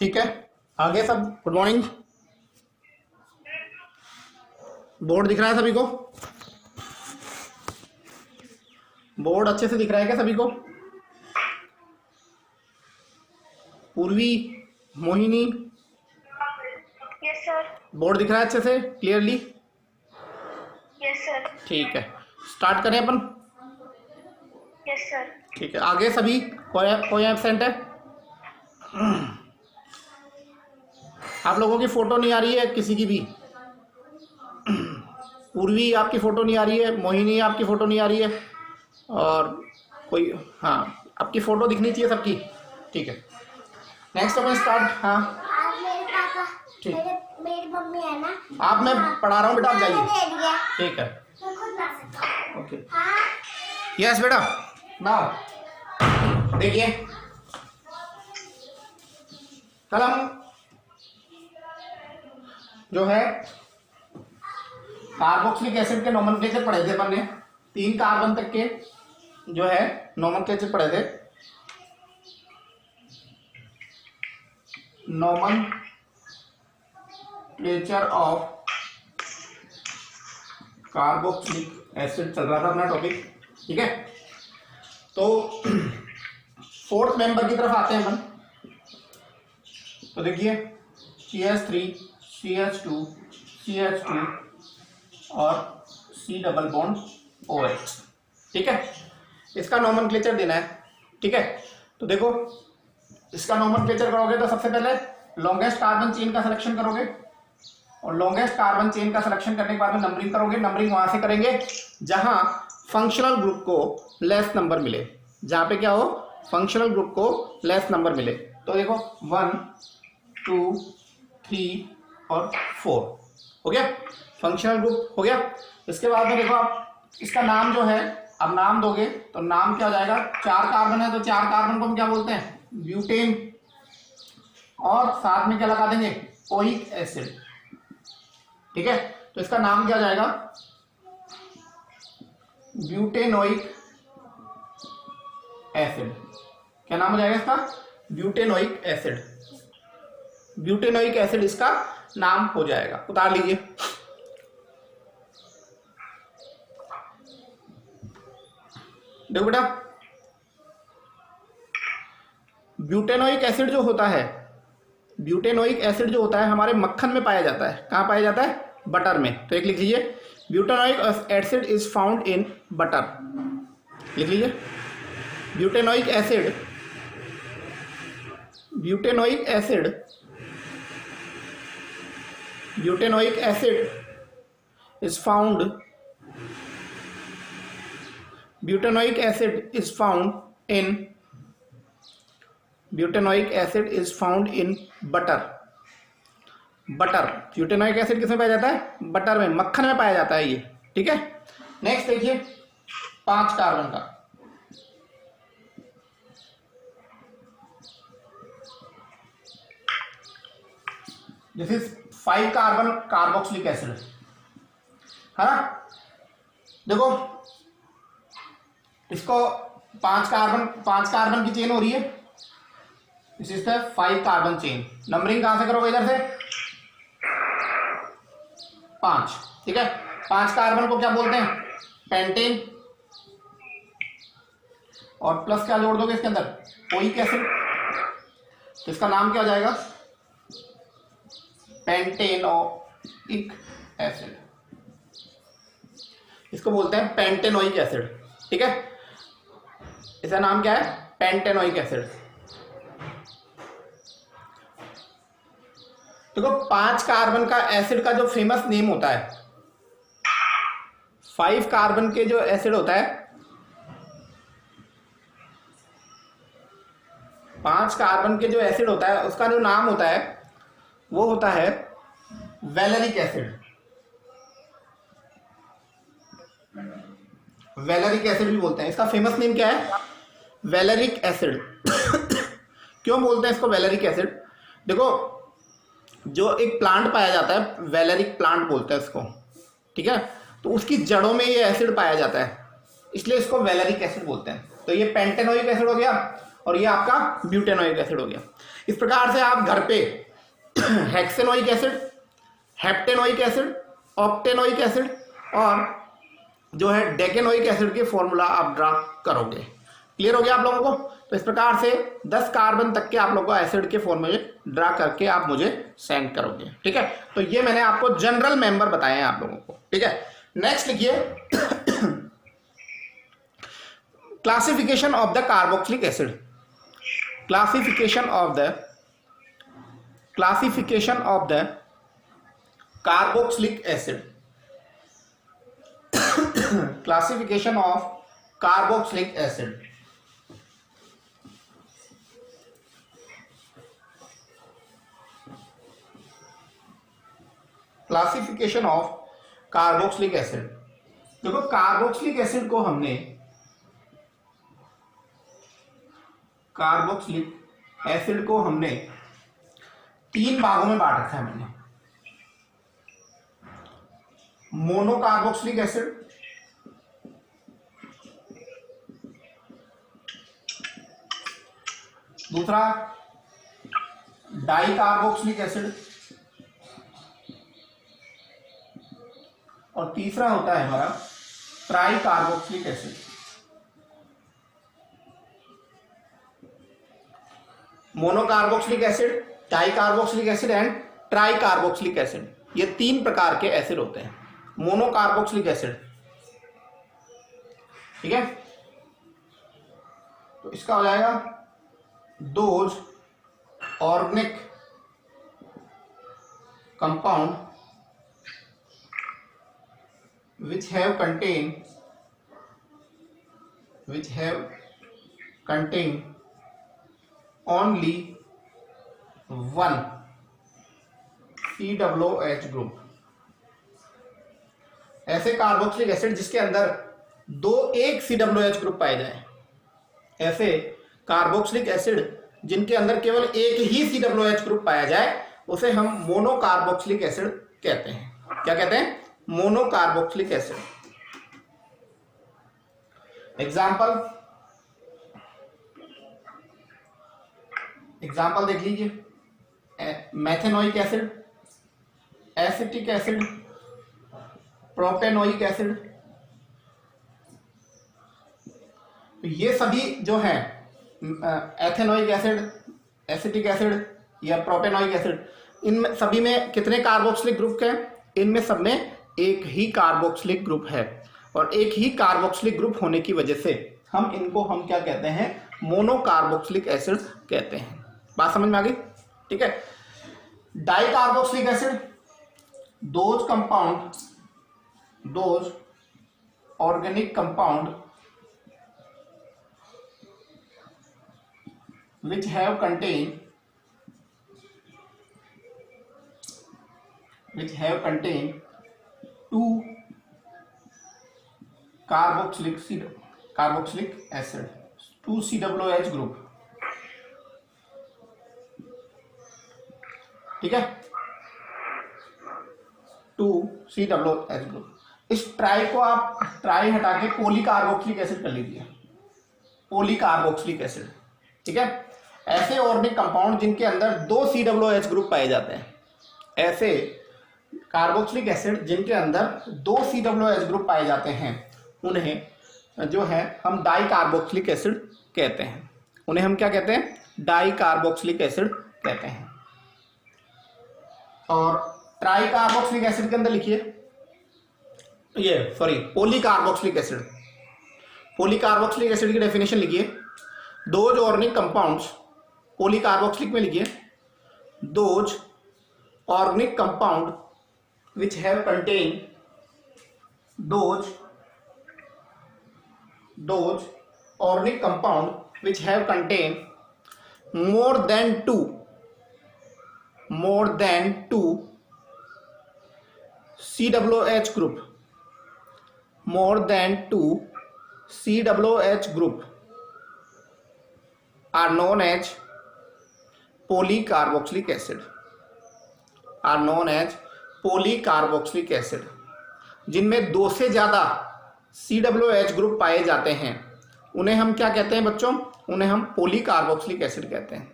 ठीक है, आगे सब गुड मॉर्निंग। बोर्ड दिख रहा है सभी को? बोर्ड अच्छे से दिख रहा है क्या सभी को? पूर्वी, मोहिनी, यस सर। बोर्ड दिख रहा है अच्छे से क्लियरली? Yes sir. ठीक है, स्टार्ट करें अपन। Yes sir. ठीक है, आगे सभी कोई एब्सेंट है? आप लोगों की फोटो नहीं आ रही है किसी की भी? पूर्वी आपकी फ़ोटो नहीं आ रही है, मोहिनी आपकी फ़ोटो नहीं आ रही है, और कोई, हाँ आपकी फ़ोटो दिखनी चाहिए सबकी। ठीक है, नेक्स्ट अपन स्टार्ट। हाँ मेरे पापा, ठीक, मेरी मम्मी है ना, आप, मैं पढ़ा रहा हूँ बेटा, आप जाइए। दे दिया, ठीक है, मैं खुद ला सकता हूँ। ओके, हाँ यस बेटा। नाउ देखिए, कल हम जो है कार्बोक्सिलिक एसिड के नोमेनक्लेचर पढ़े थे अपन ने। 3 कार्बन तक के जो है नोमेनक्लेचर पढ़े थे। नोमेनक्लेचर ऑफ कार्बोक्सिलिक एसिड चल रहा था अपना टॉपिक। ठीक है, तो 4th मेंबर की तरफ आते हैं अपन। तो देखिए CH3, CH2, CH2 और C डबल बॉन्ड OH। ठीक है, इसका नोमेनक्लेचर देना है। ठीक है, तो देखो इसका नोमेनक्लेचर करोगे तो सबसे पहले लॉन्गेस्ट कार्बन चेन का सिलेक्शन करोगे, और लॉन्गेस्ट कार्बन चेन का सिलेक्शन करने के बाद में नंबरिंग करोगे। नंबरिंग वहां से करेंगे जहां फंक्शनल ग्रुप को लेस नंबर मिले, जहां पे क्या हो, फंक्शनल ग्रुप को लेस नंबर मिले। तो देखो 1, 2, 3 और 4 हो गया, फंक्शनल ग्रुप हो गया। इसके बाद में देखो आप इसका नाम जो है, अब नाम दोगे तो नाम क्या हो जाएगा, 4 कार्बन है तो 4 कार्बन को हम क्या बोलते हैं, ब्यूटेन, और साथ में क्या लगा देंगे, ओइक एसिड। ठीक है, तो इसका नाम क्या हो जाएगा, ब्यूटेनोइक एसिड। क्या नाम हो जाएगा इसका, ब्यूटेनोइक एसिड। ब्यूटेनोइक एसिड इसका नाम हो जाएगा। उतार लीजिए। देखो बेटा, ब्यूटेनोइक एसिड जो होता है, ब्यूटेनोइक एसिड जो होता है हमारे मक्खन में पाया जाता है। कहाँ पाया जाता है, बटर में। तो एक लिख लीजिए, butanoic acid is found in butter. लिख लीजिए, butanoic acid, butanoic acid, butanoic acid is found, butanoic acid is found in, butanoic acid is found in butter। Butter, butanoic acid किसमें पाया जाता है, बटर में, मक्खन में पाया जाता है ये। ठीक है, नेक्स्ट देखिए 5 कार्बन का। This is 5 carbon carboxylic acid, है ना। देखो इसको 5 कार्बन की चेन हो रही है, this is the 5 carbon chain. Numbering कहां से करोगे, इधर से 5। ठीक है, 5 कार्बन को क्या बोलते हैं, पेंटेन, और प्लस क्या जोड़ दोगे इसके अंदर, ओइक एसिड। तो इसका नाम क्या हो जाएगा, पेंटेनोइक एसिड। इसको बोलते हैं पेंटेनोइक एसिड। ठीक है, इसका नाम क्या है, पेंटेनोइक एसिड। देखो 5 कार्बन का एसिड का जो फेमस नेम होता है, 5 कार्बन के जो एसिड होता है, 5 कार्बन के जो एसिड होता है उसका जो नाम होता है वो होता है वैलेरिक एसिड। वैलेरिक एसिड भी बोलते हैं। इसका फेमस नेम क्या है, वैलेरिक एसिड। क्यों बोलते हैं इसको वैलेरिक एसिड, देखो जो एक प्लांट पाया जाता है, वैलेरिक प्लांट बोलते हैं इसको। ठीक है, तो उसकी जड़ों में ये एसिड पाया जाता है, इसलिए इसको वैलेरिक एसिड बोलते हैं। तो ये पेंटेनोइक एसिड हो गया, और ये आपका ब्यूटेनोइक एसिड हो गया। इस प्रकार से आप घर पे हेक्सेनोइक एसिड, हेप्टेनोइक एसिड, ऑक्टेनोइक एसिड और जो है डेकेनोइक एसिड के फॉर्मूला आप ड्रा करोगे। क्लियर हो गया आप लोगों को? तो इस प्रकार से 10 कार्बन तक के आप लोगों को एसिड के फॉर्मूले ड्रा करके आप मुझे सेंड करोगे। ठीक है, तो ये मैंने आपको जनरल मेंबर बताए हैं आप लोगों को। ठीक है, नेक्स्ट लिखिए classification of the carboxylic acid. Classification of the carboxylic acid. Classification of carboxylic acid. Classification of carboxylic acid. देखो कार्बोक्सिलिक एसिड को हमने तीन भागों में बांट रखा है मैंने। मोनोकार्बोक्सिलिक एसिड, दूसरा डाइकार्बोक्सिलिक एसिड और तीसरा होता है हमारा tricarboxylic acid. Monocarboxylic acid, dicarboxylic acid and tricarboxylic acid, ये तीन प्रकार के एसिड होते हैं। मोनोकार्बोक्सिलिक एसिड, ठीक है, तो इसका हो जाएगा those organic compound which have contained only one COOH group. ऐसे कार्बोक्सिलिक एसिड जिसके अंदर एक COOH ग्रुप पाए जाए, ऐसे कार्बोक्सिलिक एसिड जिनके अंदर केवल एक ही COOH ग्रुप पाया जाए, उसे हम मोनोकार्बोक्सिलिक एसिड कहते हैं। क्या कहते हैं? Monocarboxylic acid. एग्जाम्पल देख लीजिए, methanoic acid, acetic acid, propanoic acid. तो ये सभी जो है एथेनोइक एसिड, एसिटिक एसिड या प्रोपेनोइक एसिड, इन सभी में कितने कार्बोक्सिलिक ग्रुप हैं? इनमें सब में एक ही कार्बोक्सिलिक ग्रुप है, और एक ही कार्बोक्सिलिक ग्रुप होने की वजह से हम इनको क्या कहते हैं? मोनोकार्बोक्सिलिक एसिड कहते हैं। बात समझ में आ गई? ठीक है। Dicarboxylic acid, those organic compound which have contained two carboxylic acid, 2 COOH group। ठीक है, 2 COOH ग्रुप। इस ट्राई को आप ट्राई हटा के पॉलीकार्बोक्सिलिक एसिड कर लीजिए, पॉलीकार्बोक्सिलिक एसिड। ठीक है, ऐसे ऑर्गेनिक कंपाउंड जिनके अंदर 2 COOH ग्रुप पाए जाते हैं, ऐसे कार्बोक्सिलिक एसिड जिनके अंदर 2 COOH ग्रुप पाए जाते हैं, उन्हें जो है हम डाइकार्बोक्सिलिक एसिड कहते हैं। उन्हें हम क्या कहते हैं? डाइकार्बोक्सिलिक एसिड कहते हैं। और ट्राइकार्बोक्सिलिक एसिड के अंदर लिखिए, पॉलीकार्बोक्सिलिक एसिड। पॉलीकार्बोक्सिलिक एसिड की डेफिनेशन लिखिए, दोज ऑर्गेनिक कंपाउंड्स, पॉलीकार्बोक्सिलिक में लिखिए, those organic compound which have contained those organic compound which have contained more than two COOH group, more than 2 COOH group are known as polycarboxylic acid, polycarboxylic acid. जिनमें 2 से ज़्यादा COOH group पाए जाते हैं, उन्हें हम क्या कहते हैं बच्चों? उन्हें हम पॉलीकार्बोक्सिलिक एसिड कहते हैं।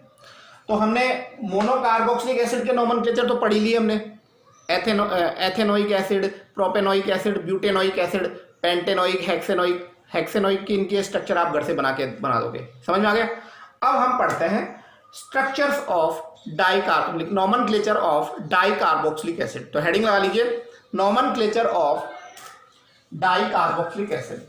तो हमने मोनोकार्बोक्सिलिक एसिड के नोमेनक्लेचर तो पढ़ ही लिए हमने, ethanoic acid, propanoic acid, butanoic acid, pentanoic, hexanoic. Hexanoic की इनकी स्ट्रक्चर आप घर से बना दोगे, समझ में आ गया। अब हम पढ़ते हैं structures of dicarboxylic, nomenclature of dicarboxylic acid. तो हेडिंग लगा लीजिए, nomenclature of dicarboxylic acid.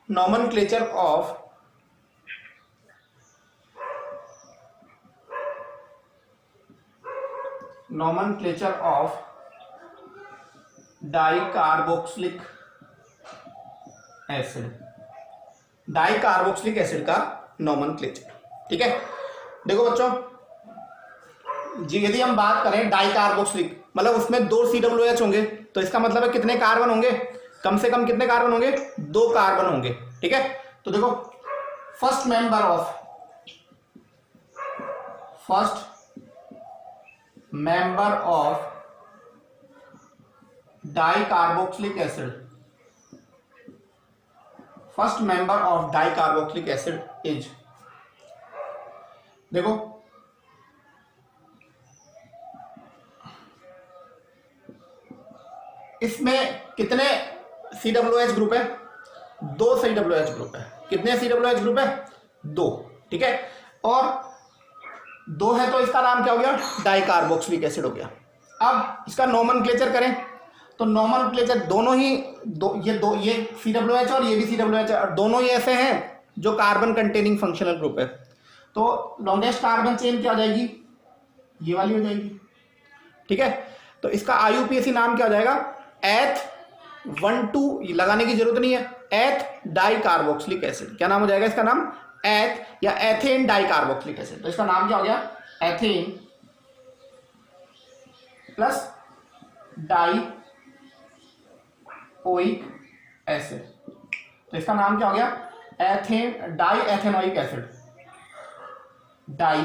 nomenclature of dicarboxylic acid, dicarboxylic acid का नोमेनक्लेचर। ठीक है, देखो बच्चों जी, यदि हम बात करें डाइकार्बोक्सिलिक मतलब उसमें 2 COOH होंगे, तो इसका मतलब है कितने कार्बन होंगे, कम से कम कितने कार्बन होंगे, 2 कार्बन होंगे। ठीक है, तो देखो first member of dicarboxylic acid, first member of dicarboxylic acid is, देखो इसमें कितने COOH ग्रुप है, 2 COOH ग्रुप है। कितने COOH ग्रुप है, 2। ठीक है, और 2 है तो इसका नाम क्या हो गया, डाइकार्बोक्सिलिक एसिड हो गया। अब इसका नोमेनक्लेचर करें तो नोमेनक्लेचर दोनों ही ये COOH और ये भी COOH और दोनों ही ऐसे हैं जो कार्बन कंटेनिंग फंक्शनल ग्रुप है। तो लॉन्गेस्ट कार्बन चेन क्या हो जाएगी, ये वाली हो जाएगी। ठीक है, तो इसका IUPAC नाम क्या हो जाएगा, एथ-1,2 लगाने की जरूरत नहीं है, एथ डाइकार्बोक्सिलिक एसिड। क्या नाम हो जाएगा इसका नाम, एथ या एथेन डाइकार्बोक्सिलिक एसिड। तो इसका नाम क्या हो गया, एथेन प्लस डाइओइक एसिड। तो इसका नाम क्या हो गया, ethane di ethanoic acid, di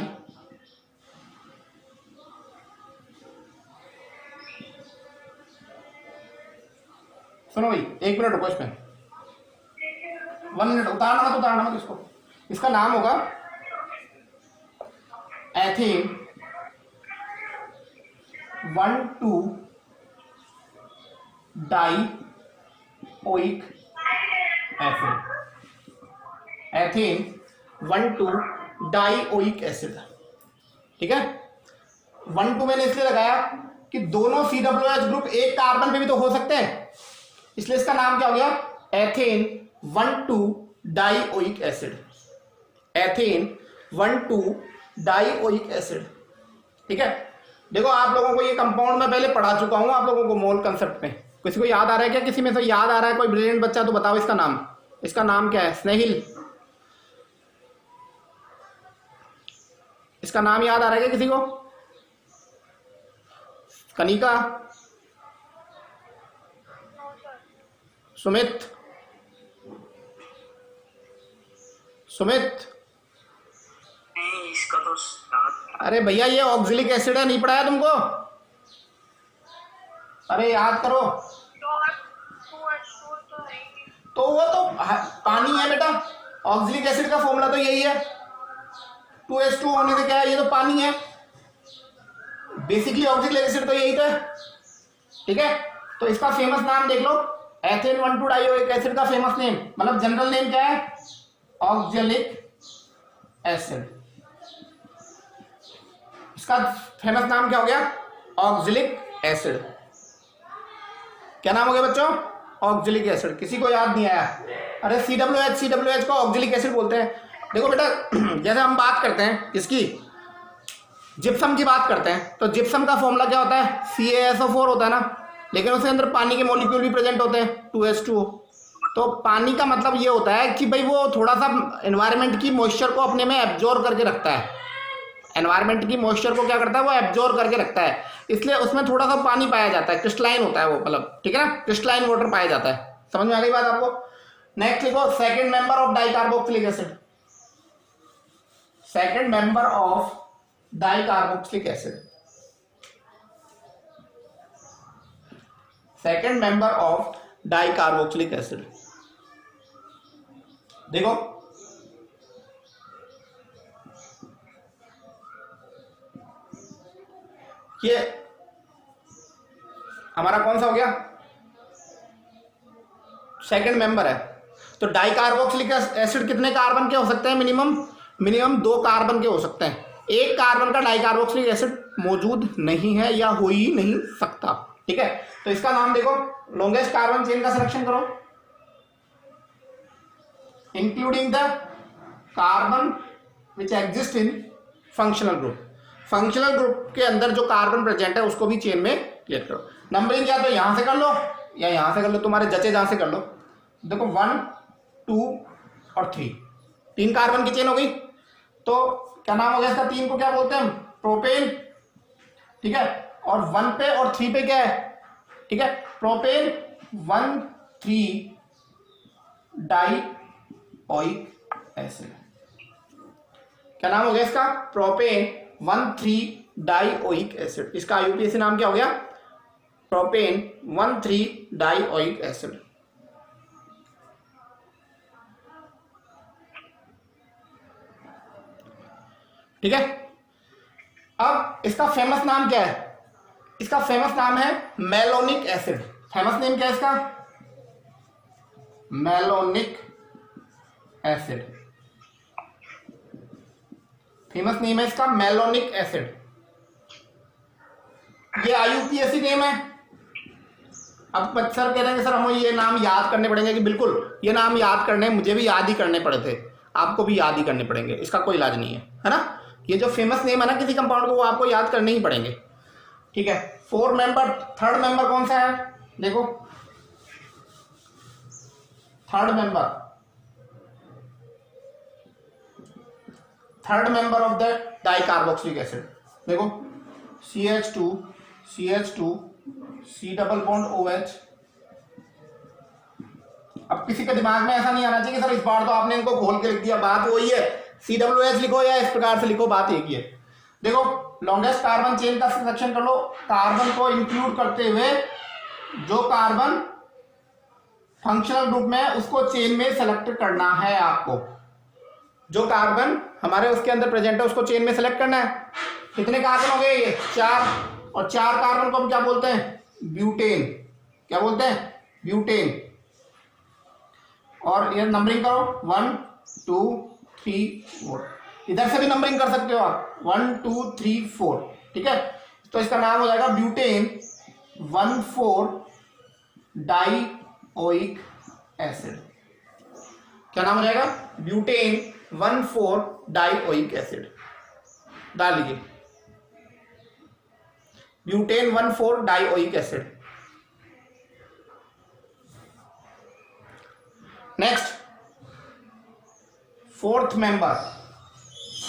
सुनो भाई, 1 मिनट रुको, इसमें 1 मिनट, उतारना मत इसको। इसका नाम होगा ethane 1,2 dioic acid, ethane 1,2 dioic acid. ठीक है, 1,2 मैंने इसलिए लगाया कि दोनों COOH ग्रुप एक कार्बन पे भी तो हो सकते हैं, इसलिए इसका नाम क्या हो गया, ethane 1,2 dioic acid, ethane 1,2 dioic acid. ठीक है, देखो आप लोगों को ये कंपाउंड में पहले पढ़ा चुका हूं आप लोगों को मोल कंसेप्ट में। किसी को याद आ रहा है क्या, किसी में से याद आ रहा है कोई ब्रिलियंट बच्चा तो बताओ इसका नाम। इसका नाम क्या है, स्नेहिल, इसका नाम याद आ रहा है क्या किसी को, कनिका, सुमित, इसका तो अरे भैया ये ऑक्सिलिक एसिड है, नहीं पढ़ाया तुमको, अरे याद करो। तो वो तो पानी है बेटा, ऑक्सिलिक एसिड का फॉर्मूला तो यही है, 2H2 होने से क्या है, ये तो पानी है, बेसिकली ऑक्सिलिक एसिड तो यही तो है। ठीक है, तो इसका फेमस नाम देख लो, एथेन 1,2 डाइओइक एसिड का फेमस नेम मतलब जनरल नेम क्या है, ऑक्सैलिक एसिड। इसका फेमस नाम क्या हो गया, ऑक्सैलिक एसिड। क्या नाम हो गया बच्चों, ऑक्सैलिक एसिड। किसी को याद नहीं आया, अरे COOH को ऑक्सैलिक एसिड बोलते हैं। देखो बेटा जैसे हम बात करते हैं इसकी, जिप्सम की बात करते हैं, तो जिप्सम का फॉर्मूला क्या होता है, CaSO4 होता है ना, लेकिन उसके अंदर पानी के मॉलिक्यूल भी प्रेजेंट होते हैं, 2H2O। तो पानी का मतलब ये होता है कि भाई वो थोड़ा सा एनवायरनमेंट की मॉइस्चर को अपने में एब्जॉर्ब करके रखता है, एनवायरनमेंट की मॉइस्चर को क्या करता है, वो एब्जॉर्ब करके रखता है, इसलिए उसमें थोड़ा सा पानी पाया जाता है, क्रिस्टलाइन होता है वो, मतलब ठीक है ना, क्रिस्टलाइन वाटर पाया जाता है। समझ में आ गई बात आपको। नेक्स्ट लिखो, second member of dicarboxylic acid, second member of dicarboxylic acid, second member of dicarboxylic acid. देखो ये हमारा कौन सा हो गया, सेकेंड मेंबर है। तो डाइकार्बोक्सिलिक एसिड कितने कार्बन के हो सकते हैं, मिनिमम 2 कार्बन के हो सकते हैं। एक कार्बन का डाइकार्बोक्सिलिक एसिड मौजूद नहीं है या हो ही नहीं सकता, ठीक है। तो इसका नाम देखो, लॉन्गेस्ट कार्बन चेन का सिलेक्शन करो, including the carbon which exist in functional group. Functional group के अंदर जो कार्बन प्रेजेंट है उसको भी चेन में क्लियर करो। नंबरिंग या तो यहां से कर लो या यहां से कर लो, तुम्हारे जचे जहां से कर लो। देखो 1 2 और 3, 3 कार्बन की चेन हो गई। तो क्या नाम हो गया इसका, 3 को क्या बोलते हैं, प्रोपेन, ठीक है। और 1 पे और 3 पे क्या है, ठीक है, प्रोपेन 1,3 डाइओइक एसिड। क्या नाम हो गया इसका, प्रोपेन 1,3 डाइओइक एसिड। इसका आईयूपीएसी नाम क्या हो गया, प्रोपेन 1,3 डाइओइक एसिड। ठीक है। अब इसका फेमस नाम क्या है, इसका फेमस नाम है मेलोनिक एसिड। फेमस नेम क्या है इसका, मेलोनिक एसिड। फेमस नेम है इसका मेलोनिक एसिड। ये आईयूपीएसी नेम है। अब सर कह रहे हैं सर हमें ये नाम याद करने पड़ेंगे, कि बिल्कुल ये नाम याद करने, मुझे भी याद ही करने पड़े थे, आपको भी याद ही करने पड़ेंगे, इसका कोई इलाज नहीं है ना। ये जो फेमस नेम है ना किसी कंपाउंड को, वो आपको याद करने ही पड़ेंगे, ठीक है। 4 मेंबर, थर्ड मेंबर कौन सा है, देखो third member of the dicarboxylic acid, देखो CH2 C double bond OH। अब किसी के दिमाग में ऐसा नहीं आना चाहिए कि सर इस बार तो आपने इनको खोल के लिख दिया, बात वही है, COOH लिखो या इस प्रकार से लिखो, बात एक ही है। देखो लॉन्गेस्ट कार्बन चेन का सिलेक्शन कर लो, कार्बन को इंक्लूड करते हुए जो कार्बन फंक्शनल ग्रुप में है उसको चेन में सेलेक्ट करना है आपको। जो कार्बन हमारे उसके अंदर प्रेजेंट है उसको चेन में सेलेक्ट करना है। कितने कार्बन हो गए, ये 4, और 4 कार्बन को हम क्या बोलते हैं, ब्यूटेन। क्या बोलते हैं, ब्यूटेन। और ये नंबरिंग करो 1 2 3 4, इधर से भी नंबरिंग कर सकते हो आप 1 2 3 4, ठीक है। तो इसका नाम हो जाएगा ब्यूटेन 1,4 डाइओइक एसिड। क्या नाम हो जाएगा, ब्यूटेन 1,4 डाइओइक एसिड। डाल लीजिए butane 1,4 dioic acid. Next 4th member.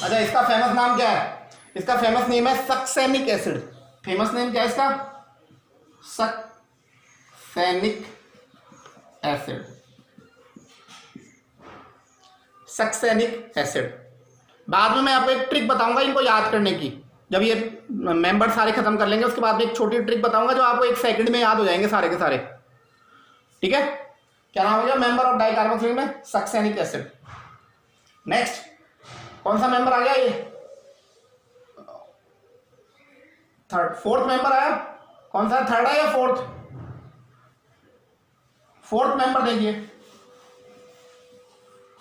अच्छा इसका फेमस नाम क्या है, इसका फेमस नेम है सक्सेनिक एसिड। फेमस नेम क्या है इसका, सक्सेनिक एसिड। Succinic acid. बाद में मैं आपको एक ट्रिक बताऊंगा इनको याद करने की, जब ये मेंबर सारे खत्म कर लेंगे उसके बाद में एक छोटी ट्रिक बताऊंगा जो आपको 1 सेकंड में याद हो जाएंगे सारे के सारे, ठीक है। क्या नाम हो गया मेंबर ऑफ डाइकार्बोक्सिलिक में, सक्सेनिक एसिड। नेक्स्ट कौन सा मेंबर आ गया, ये 4th मेंबर आया। कौन सा, 3rd है या 4th, 4th मेंबर देखिए,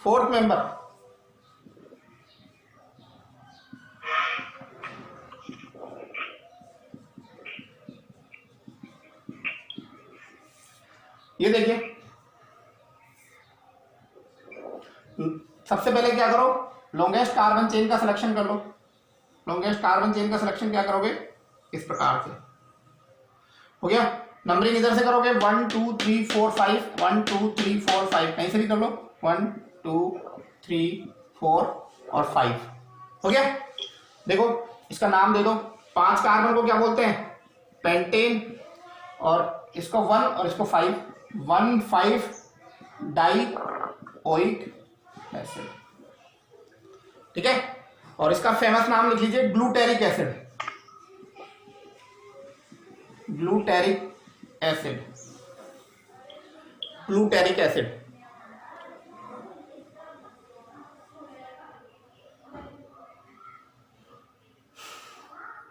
4th मेंबर। ये देखिए सबसे पहले क्या करो, लॉन्गेस्ट कार्बन चेन का सिलेक्शन कर लो। लॉन्गेस्ट कार्बन चेन का सिलेक्शन क्या करोगे, इस प्रकार से हो गया। नंबरिंग इधर से करोगे 1 2 3 4 5, 1 2 3 4 5, कहीं से भी कर लो 1 2 3 4 और 5 हो गया। देखो इसका नाम दे दो, 5 कार्बन को क्या बोलते हैं, पेंटेन, और इसको 1 और इसको 5, 1,5 डाइओइक एसिड, ठीक है। और इसका फेमस नाम लिख लीजिए glutaric acid. Glutaric acid. Glutaric acid.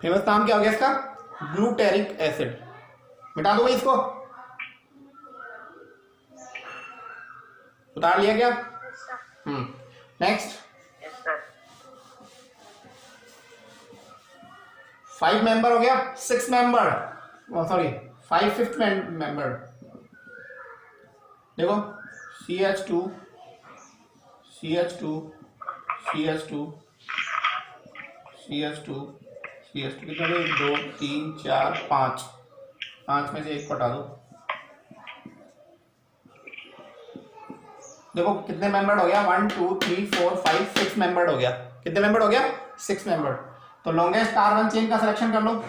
Famous नाम क्या हो गया इसका? Glutaric acid. मिटा दो इसको, उतार लिया क्या? नेक्स्ट, 5 मेंबर हो गया, 6 मेंबर, सॉरी 5 फिफ्थ मेंबर। देखो CH2 CH2 CH2 CH2 CH2 कितने हो गए? 2 3 4 5, 5 में से एक हटा दो। देखो कितने मेंबर हो गया? 1 2 3 4 5 6 मेंबर हो गया। कितने मेंबर हो गया? 6 मेंबर। तो लॉन्गेस्ट कार्बन चेन का सिलेक्शन कर लो।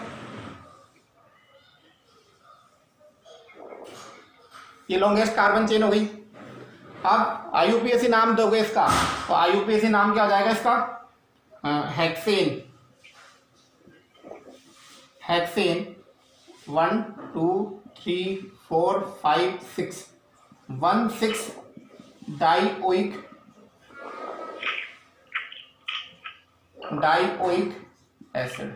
ये लॉन्गेस्ट कार्बन चेन हो गई। अब IUPAC नाम दोगे इसका, तो IUPAC नाम क्या हो जाएगा इसका? Hexane. Hexane 1 2 3 4 5 6 1,6 dioic acid.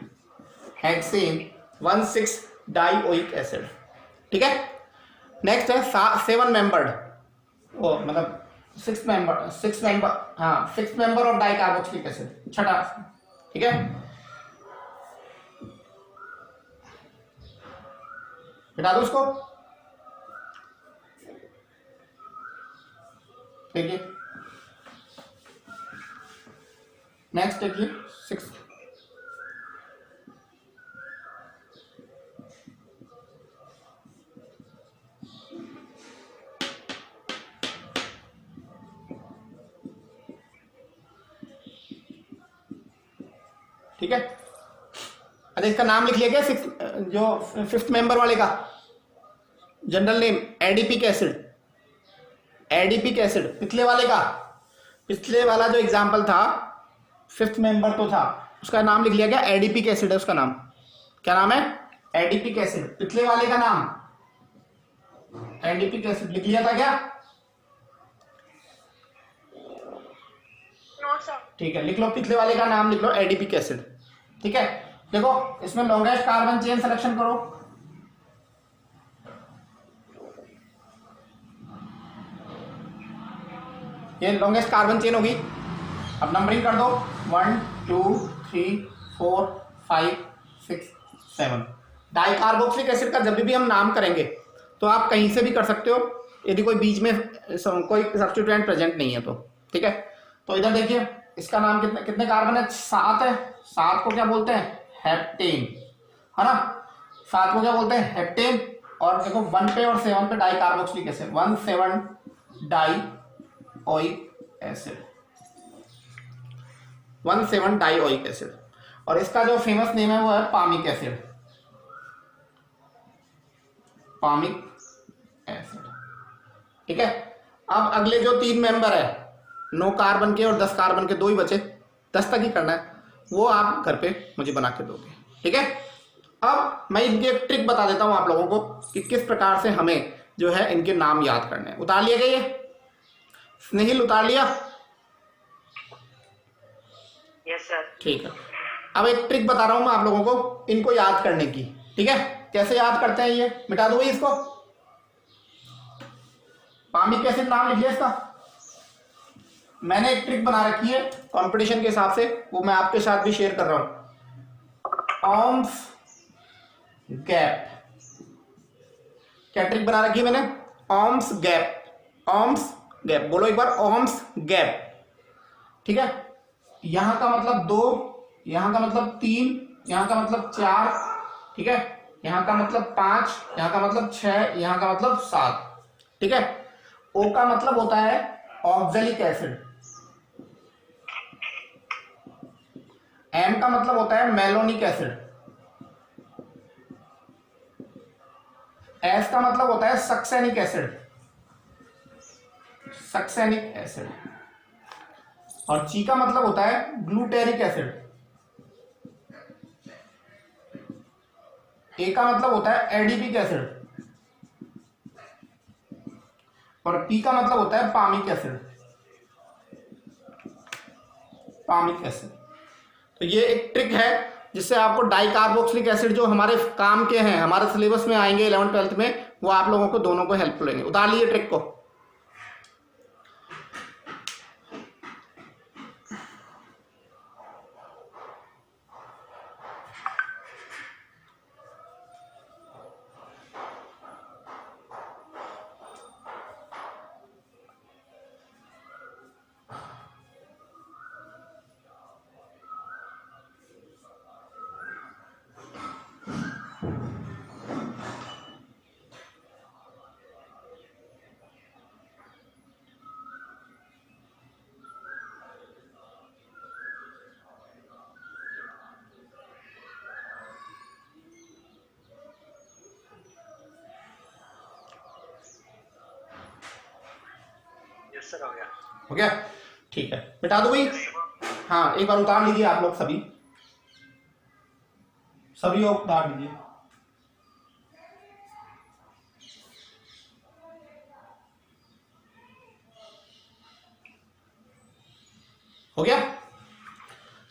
Hexane 1,6 dioic acid. ठीक है। नेक्स्ट है 7 मेंबर्ड, ओ मतलब 6 मेंबर, हाँ 6 मेंबर ऑफ डाइकार्बोक्सिलिक एसिड, छठा। ठीक है, हटा दो उसको। देखिए नेक्स्ट देखिए 6, ठीक है। अच्छा इसका नाम लिख लिया क्या? 6 जो 5th मेंबर वाले का general name adipic acid. Adipic acid पिछले वाले का, पिछले वाला जो एग्जाम्पल था 5th मेंबर तो था, उसका नाम लिख लिया गया एडिपिक एसिड है। उसका नाम क्या नाम है? Adipic acid. पिछले वाले का नाम एडिपिक एसिड लिख लिया था क्या? ठीक है, लिख लो पिछले वाले का नाम लिख लो एडिपिक एसिड। ठीक है, देखो इसमें लॉन्गेस्ट कार्बन चेन सिलेक्शन करो। ये लॉन्गेस्ट कार्बन चेन होगी। अब नंबरिंग कर दो 1 2 3 4 5 6 7। डाइकार्बोक्सिलिक एसिड का जब भी हम नाम करेंगे तो आप कहीं से भी कर सकते हो, यदि कोई बीच में कोई सब्स्टिट्यूएंट प्रेजेंट नहीं है तो। ठीक है, तो इधर देखिए इसका नाम कितने कितने कार्बन है? 7 है। 7 को क्या बोलते हैं? हेप्टेन, है ना। 7 को क्या बोलते हैं? हेप्टेन। और देखो 1 पे और 7 पे dicarboxylic acid, 1,7 dioic acid, 1,7 dioic acid. और इसका जो फेमस नेम है वो है पामिक एसिड, पामिक एसिड। ठीक है, अब अगले जो 3 मेंबर है 9 कार्बन के और 10 कार्बन के, 2 ही बचे, 10 तक ही करना है, वो आप घर पे मुझे बना के दोगे। ठीक है, अब मैं इनकी एक ट्रिक बता देता हूं आप लोगों को कि किस प्रकार से हमें जो है इनके नाम याद करने हैं। उतार लिया गया ये? स्नेहिल उतार लिया? Yes sir. ठीक है, अब एक ट्रिक बता रहा हूं मैं आप लोगों को इनको याद करने की। ठीक है, कैसे याद करते हैं ये? मिटा दो भाई इसको। पामिक एसिड नाम लिख लिया इसका। मैंने एक ट्रिक बना रखी है कंपटीशन के हिसाब से, वो मैं आपके साथ भी शेयर कर रहा हूं। ओम्स गैप, क्या ट्रिक बना रखी है मैंने? Ohms gap. ओम्स गैप बोलो एक बार, ओम्स गैप। ठीक है, यहां का मतलब 2, यहां का मतलब 3, यहां का मतलब 4, ठीक है, यहां का मतलब 5, यहां का मतलब 6, यहां का मतलब 7। ठीक है, ओ का मतलब होता है ऑक्जेलिक एसिड, एम का मतलब होता है मेलोनिक एसिड, एस का मतलब होता है सक्सेनिक एसिड, सक्सेनिक एसिड, और ची का मतलब होता है ग्लूटेरिक एसिड, ए का मतलब होता है एडिपिक एसिड, और पी का मतलब होता है पामिक एसिड, पामिक एसिड। तो ये एक ट्रिक है जिससे आपको डाई कार्बोक्सिलिक एसिड जो हमारे काम के हैं, हमारे सिलेबस में आएंगे 11th-12th में, वो आप लोगों को दोनों को हेल्पफुल लेंगे। उतार लीजिए ट्रिक को। सर हो गया। हो गया, ठीक है, मिटा दो भाई। हाँ, एक बार उतार लीजिए आप लोग सभी लोग उतार लीजिए। हो गया,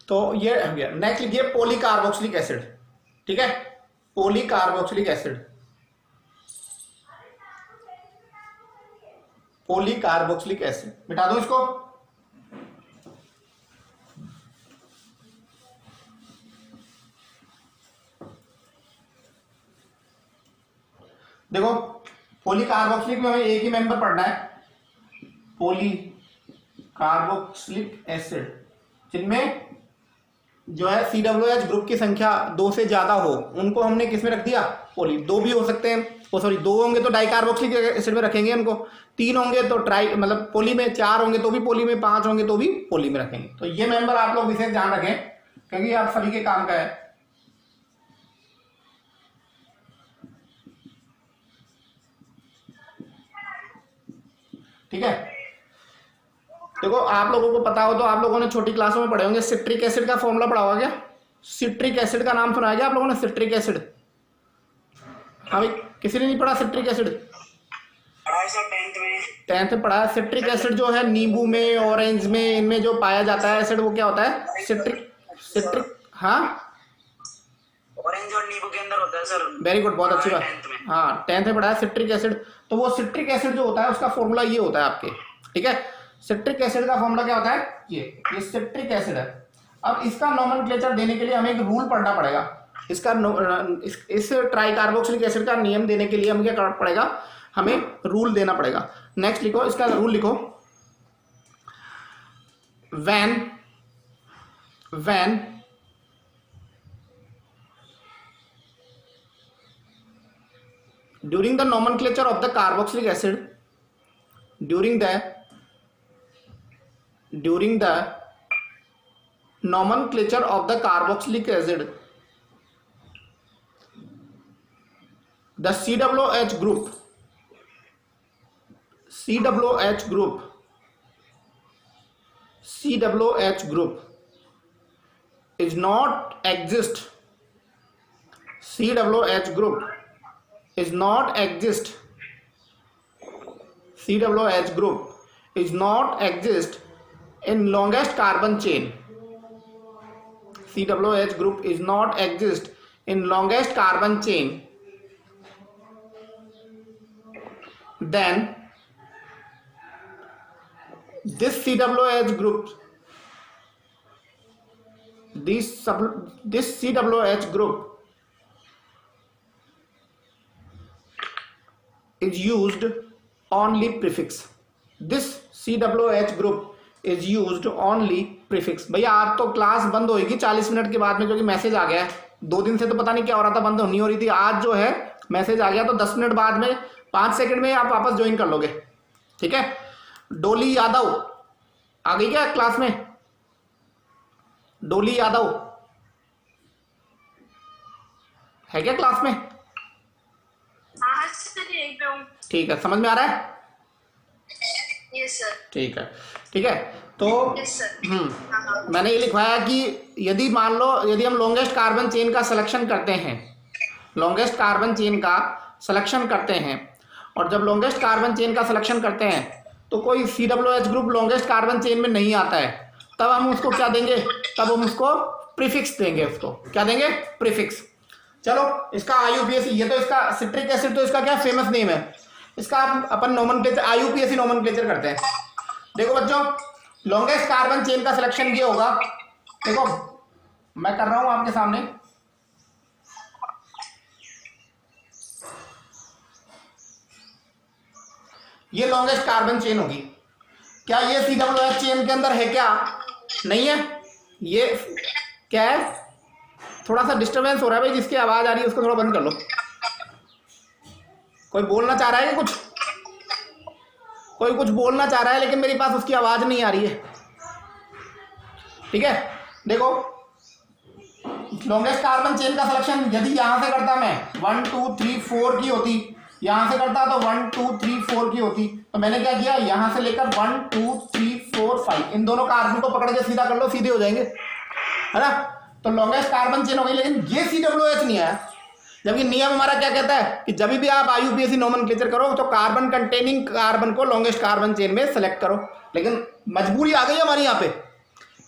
तो ये हो गया। नेक्स्ट लिखिए पॉलीकार्बोक्सिलिक एसिड। ठीक है, पॉलीकार्बोक्सिलिक एसिड, पॉलीकार्बोक्सिलिक एसिड। मिटा दो इसको। देखो, पॉलीकार्बोक्सिलिक में हमें एक ही मेंबर पढ़ना है, पॉलीकार्बोक्सिलिक एसिड, जिनमें जो है COOH ग्रुप की संख्या 2 से ज्यादा हो, उनको हमने किस में रख दिया, पॉली। 2 भी हो सकते हैं, ओ सॉरी 2 होंगे तो डाइकार्बोक्सिलिक एसिड में रखेंगे उनको, 3 होंगे तो ट्राई मतलब पॉली में, 4 होंगे तो भी पॉली में, 5 होंगे तो भी पॉली में रखेंगे। तो ये मेंबर आप लोग विशेष ध्यान रखें क्योंकि आप सभी के काम का है। ठीक है, देखो आप लोगों को पता हो तो आप लोगों ने छोटी क्लासों में पढ़े होंगे, सिट्रिक एसिड का फॉर्मूला पढ़ा होगा क्या? सिट्रिक एसिड का नाम सुना है क्या आप लोगों ने? सिट्रिक एसिड, हाँ भाई, किसी ने नहीं पढ़ा सिट्रिक एसिड? 10th में पढ़ा है। सिट्रिक एसिड जो है नींबू में, ऑरेंज में, इनमें जो पाया जाता है एसिड, वो क्या होता है? सिट्रिक। हाँ, ऑरेंज और नींबू के अंदर होता है सर। वेरी गुड, बहुत अच्छी बात। हाँ, 10th में पढ़ा है सिट्रिक एसिड। तो वो सिट्रिक एसिड जो होता है उसका फॉर्मूला ये होता है आपके। ठीक है, सिट्रिक एसिड का फॉर्मूला क्या होता है? ये सिट्रिक एसिड है। अब इसका नोमेनक्लेचर देने के लिए हमें एक रूल पढ़ना पड़ेगा। इसका इस ट्राइकार्बोक्सिलिक एसिड का नियम देने के लिए हमें क्या करना पड़ेगा? हमें रूल देना पड़ेगा। नेक्स्ट लिखो, इसका रूल लिखो, when during the nomenclature of the carboxylic acid, during the nomenclature of the carboxylic acid, the COOH group is not exist. COOH group is not exist. COOH group is not exist in longest carbon chain. COOH group is not exist in longest carbon chain. Then this COOH group, this COOH group is used only prefix. This COOH group is used only prefix. भैया आज तो class बंद होगी 40 minute के बाद में, क्योंकि message आ गया है। 2 दिन से तो पता नहीं क्या हो रहा था, बंद नहीं हो रही थी। आज जो है मैसेज आ गया, तो 10 मिनट बाद में 5 सेकंड में आप वापस ज्वाइन कर लोगे। ठीक है, डोली यादव आ गई क्या क्लास में? डोली यादव है क्या क्लास में? ठीक है, समझ में आ रहा है? Yes sir. ठीक है, ठीक है। तो मैंने ये लिखवाया कि यदि मान लो, यदि हम लॉन्गेस्ट कार्बन चेन का सिलेक्शन करते हैं, लॉन्गेस्ट कार्बन चेन का सिलेक्शन करते हैं और जब लॉन्गेस्ट कार्बन चेन का सिलेक्शन करते हैं तो कोई COOH group longest carbon chain में नहीं आता है, तब हम उसको क्या देंगे, तब हम उसको प्रीफिक्स देंगे। उसको क्या देंगे, प्रीफिक्स। चलो इसका IUPAC, ये तो इसका सिट्रिक एसिड तो इसका क्या फेमस नेम है, इसका अपन नोमेनक्लेचर IUPAC नोमेनक्लेचर करते हैं। देखो बच्चों, लॉन्गेस्ट कार्बन चेन का सिलेक्शन ये होगा, देखो मैं कर रहा हूं आपके सामने, ये लॉन्गेस्ट कार्बन चेन होगी। क्या ये COOH चेन के अंदर है क्या, नहीं है। ये क्या है, थोड़ा सा डिस्टरबेंस हो रहा है भाई, जिसकी आवाज आ रही है उसको थोड़ा बंद कर लो। कोई बोलना चाह रहा है कि कुछ, कोई कुछ बोलना चाह रहा है लेकिन मेरे पास उसकी आवाज नहीं आ रही है। ठीक है, देखो लॉन्गेस्ट कार्बन चेन का सिलेक्शन यदि यहां से करता मैं 1 2 3 4 की होती, यहां से करता तो 1 2 3 4 की होती, तो मैंने क्या किया, यहां से लेकर 1 2 3 4 5 इन दोनों कार्बन को पकड़ के सीधा कर लो, सीधे हो जाएंगे, है ना। तो लॉन्गेस्ट कार्बन चेन हो गई, लेकिन ये COOH नहीं आया। जबकि नियम हमारा क्या कहता है कि जब भी आप IUPAC नोमेनक्लेचर करो तो कार्बन कंटेनिंग कार्बन को लॉन्गेस्ट कार्बन चेन में सेलेक्ट करो। लेकिन मजबूरी आ गई हमारी यहाँ पे,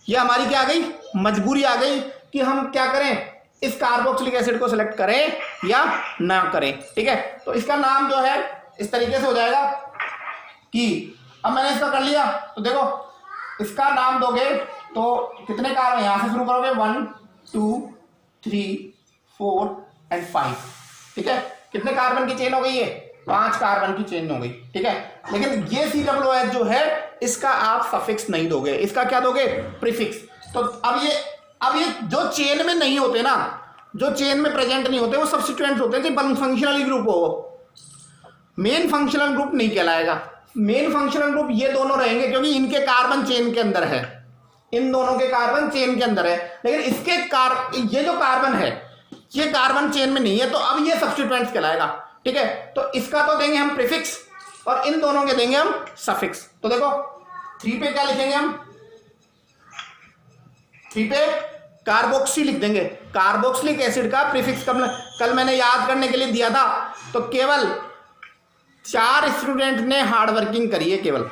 ये हमारी क्या आ गई, मजबूरी आ गई कि हम क्या करें, इस कार्बोक्सिलिक एसिड को सिलेक्ट करें या ना करें। ठीक है, तो इसका नाम जो है इस तरीके से हो जाएगा कि अब मैंने इसका कर लिया, तो देखो इसका नाम दोगे तो कितने कार्बन, यहां से शुरू करोगे 1 2 3 4 एंड 5। ठीक है, कितने कार्बन की चेन हो गई है, 5 कार्बन की चेन हो गई। ठीक है, लेकिन ये COOH जो है इसका आप सफिक्स नहीं दोगे, इसका क्या दोगे, प्रीफिक्स। तो अब ये जो चेन में नहीं होते ना, जो चेन में प्रेजेंट नहीं होते वो सब्स्टिट्यूएंट्स होते हैं, कि फंक्शनल ग्रुप हो, मेन फंक्शनल ग्रुप नहीं कहलाएगा। मेन फंक्शनल ग्रुप ये दोनों रहेंगे क्योंकि इनके कार्बन चेन के अंदर है, इन दोनों के कार्बन चेन के अंदर है, लेकिन इसके ये जो कार्बन है ये कार्बन चेन में नहीं है, तो अब ये सब्स्टिट्यूएंट्स कहलाएगा। ठीक है, तो इसका तो देंगे हम प्रीफिक्स और इन दोनों के देंगे हम सफिक्स। तो देखो 3 पे क्या लिखेंगे हम, 3 पे कार्बोक्सी लिख देंगे। कार्बोक्सिलिक एसिड का प्रीफिक्स कल मैंने याद करने के लिए दिया था, तो केवल 4 स्टूडेंट ने हार्ड वर्किंग करी है, केवल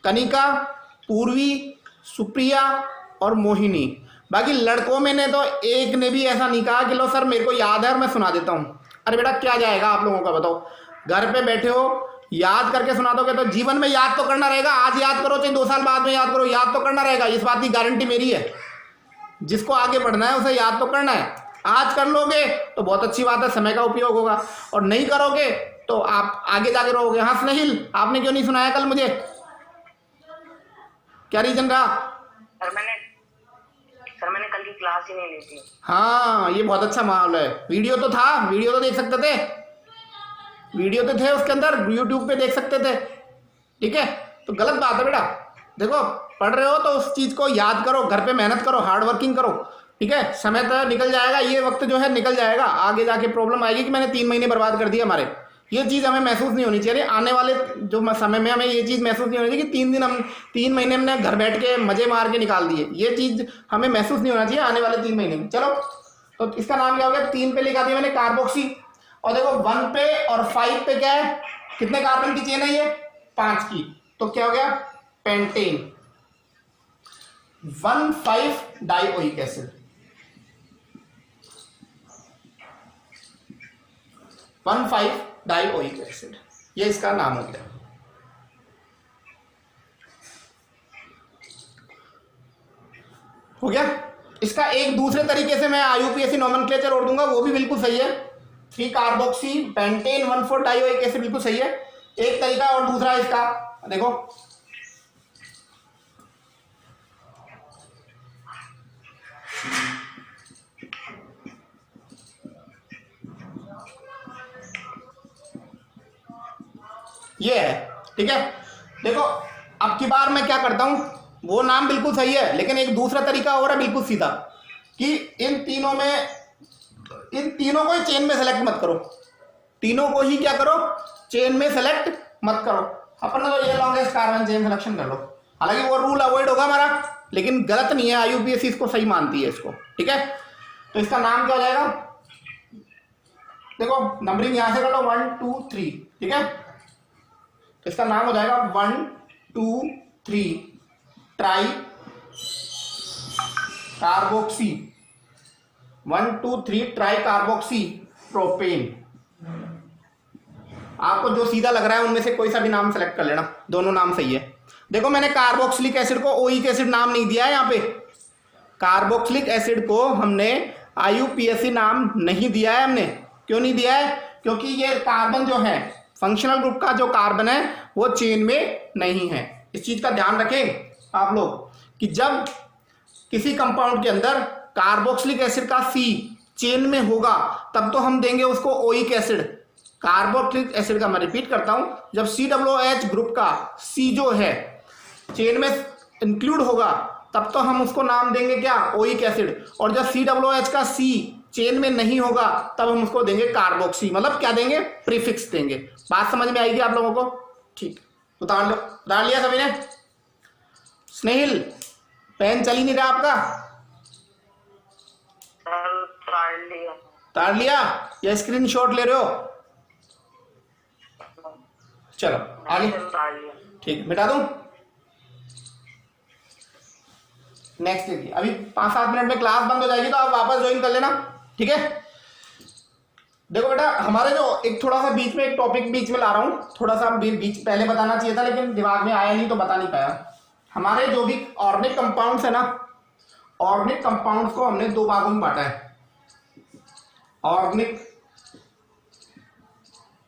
कनिका, पूर्वी, सुप्रिया और मोहिनी। बाकी लड़कों में ने तो एक ने भी ऐसा नहीं कहा कि लो सर मेरे को याद है और मैं सुना देता हूँ। अरे बेटा क्या जाएगा आप लोगों का, बताओ, घर पे बैठे हो, याद करके सुना दोगे तो जीवन में याद तो करना रहेगा। आज याद करो चाहे 2 साल बाद में याद करो, याद तो करना रहेगा, इस बात की गारंटी मेरी है। जिसको आगे बढ़ना है उसे याद तो करना है। आज कर लोगे तो बहुत अच्छी बात है, समय का उपयोग होगा, और नहीं करोगे तो आप आगे जाके रहोगे। हाँ स्नेहिल, आपने क्यों नहीं सुनाया कल मुझे, क्या रीजन रहा? सर मैंने कल की क्लास ही नहीं ली थी। हाँ ये बहुत अच्छा माहौल है, वीडियो तो था, वीडियो तो देख सकते थे, वीडियो तो थे उसके अंदर, YouTube पे देख सकते थे। ठीक है, तो गलत बात है बेटा। देखो पढ़ रहे हो तो उस चीज को याद करो, घर पे मेहनत करो, हार्ड वर्किंग करो। ठीक है, समय तो निकल जाएगा, ये वक्त जो है निकल जाएगा, आगे जाके प्रॉब्लम आएगी कि मैंने 3 महीने बर्बाद कर दिए हमारे। ये चीज़ हमें महसूस नहीं होनी चाहिए, आने वाले जो समय में हमें ये चीज़ महसूस नहीं होनी चाहिए कि 3 महीने हमने घर बैठ के मजे मार के निकाल दिए। ये चीज़ हमें महसूस नहीं होना चाहिए आने वाले 3 महीने में। चलो तो इसका नाम क्या हो गया, 3 पे लिखा दिया मैंने कार्बोक्सी, और देखो 1 पे और 5 पे क्या है, कितने कार्बन की चेन है ये, 5 की, तो क्या हो गया pentane, 1,5 dioic acid, 1,5 dioic acid, ये इसका नाम हो गया। हो गया। इसका एक दूसरे तरीके से मैं IUPAC नोमेनक्लेचर और दूंगा, वो भी बिल्कुल सही है। 3 कार्बोक्सी पेंटेन 1,4 डाइओइक एसिड बिल्कुल सही है, एक तरीका। और दूसरा इसका देखो, ये है। ठीक है, देखो अब की बार मैं क्या करता हूं, वो नाम बिल्कुल सही है, लेकिन एक दूसरा तरीका और है बिल्कुल सीधा, कि इन तीनों को ही चेन में सेलेक्ट मत करो, तीनों को ही क्या करो, चेन में सेलेक्ट मत करो। अपन तो ये लॉन्गेस्ट कार्बन चेन सिलेक्शन कर लो, हालांकि वो रूल अवॉइड होगा हमारा, लेकिन गलत नहीं है, IUPAC इसको सही मानती है इसको। ठीक है, तो इसका नाम क्या हो जाएगा, देखो नंबरिंग यहां से कर लो 1 2 3, ठीक है, तो इसका नाम हो जाएगा 1 2 3 try carboxy 1 2 3 try carboxy propane. आपको जो सीधा लग रहा है उनमें से कोई सा भी नाम सेलेक्ट कर लेना, दोनों नाम सही है। देखो मैंने कार्बोक्सिलिक एसिड को ओइक एसिड नाम नहीं दिया है यहाँ पे, कार्बोक्सिलिक एसिड को हमने IUPAC नाम नहीं दिया है हमने। क्यों नहीं दिया है? क्योंकि ये कार्बन जो है फंक्शनल ग्रुप का जो कार्बन है वो चेन में नहीं है। इस चीज का ध्यान रखें आप लोग कि जब किसी कंपाउंड के अंदर कार्बोक्सिलिक एसिड का C चेन में होगा तब तो हम देंगे उसको ओइक एसिड। कार्बोक्सिलिक एसिड का मैं रिपीट करता हूं, जब COOH ग्रुप का C जो है चेन में इंक्लूड होगा तब तो हम उसको नाम देंगे क्या? Oic acid. और जब COOH का C चेन में नहीं होगा तब हम उसको देंगे कार्बोक्सी, मतलब क्या देंगे? प्रीफिक्स देंगे। बात समझ में आएगी आप लोगों को? ठीक, उतार लो। उतार लिया सभी ने? स्नेहिल पेन चल ही नहीं रहा आपका? उतार लिया या स्क्रीनशॉट ले रहे हो? चलो आगे, ठीक, मिटा दूं? नेक्स्ट देखिए, अभी 5-7 मिनट में क्लास बंद हो जाएगी तो आप वापस ज्वाइन कर लेना, ठीक है? देखो बेटा, हमारे जो एक थोड़ा सा बीच में एक टॉपिक बीच में ला रहा हूं, थोड़ा सा बीच पहले बताना चाहिए था लेकिन दिमाग में आया नहीं तो बता नहीं पाया। हमारे जो भी ऑर्गेनिक कंपाउंड्स है ना, ऑर्गेनिक कंपाउंड्स को हमने 2 भागों में बांटा है। ऑर्गेनिक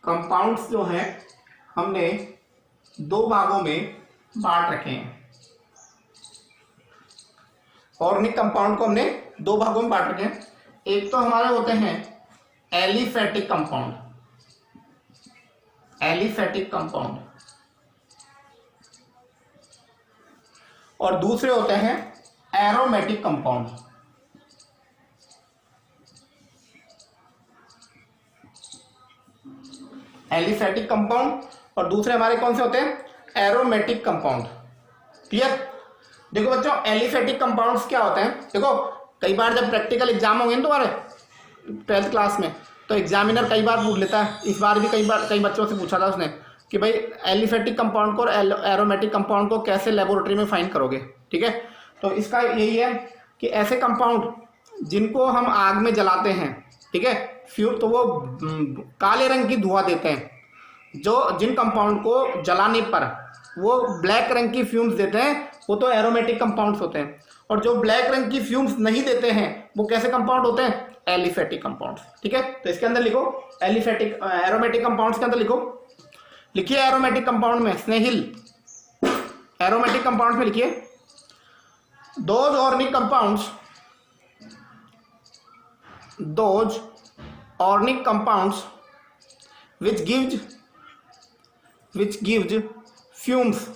कंपाउंड्स जो है हमने 2 भागों में बांट रखे हैं। ऑर्गेनिक कंपाउंड को हमने 2 भागों में बांट रखे हैं। एक तो हमारे होते हैं एलिफेटिक कंपाउंड, एलिफेटिक कंपाउंड, और दूसरे होते हैं एरोमेटिक कंपाउंड। एलिफेटिक कंपाउंड और दूसरे हमारे कौन से होते हैं? Aromatic compound. क्लियर? देखो बच्चों, एलिफेटिक कंपाउंड्स क्या होते हैं? देखो कई बार जब प्रैक्टिकल एग्जाम होंगे ना तुम्हारे 12th क्लास में तो एग्जामिनर कई बार पूछ लेता है, इस बार भी कई बच्चों से पूछा था उसने कि भाई एलिफेटिक कंपाउंड को और एरोमेटिक कंपाउंड को कैसे लेबोरेटरी में फाइंड करोगे, ठीक है? तो इसका यही है कि ऐसे कंपाउंड जिनको हम आग में जलाते हैं, ठीक है, फ्यूम, तो वो काले रंग की धुआं देते हैं। जिन कंपाउंड को जलाने पर वो ब्लैक रंग की फ्यूम्स देते हैं वो तो एरोमेटिक कंपाउंड्स होते हैं। और जो ब्लैक रंग की फ्यूम्स नहीं देते हैं वो कैसे कंपाउंड होते हैं? एलिफेटिक कंपाउंड्स, ठीक है? तो इसके अंदर लिखो एलिफेटिक, एरोमेटिक कंपाउंड्स के अंदर लिखो, लिखिए एरोमेटिक कंपाउंड में स्नेहिल, एरोमेटिक कंपाउंड्स में लिखिए those organic compounds, those organic compounds which gives fumes,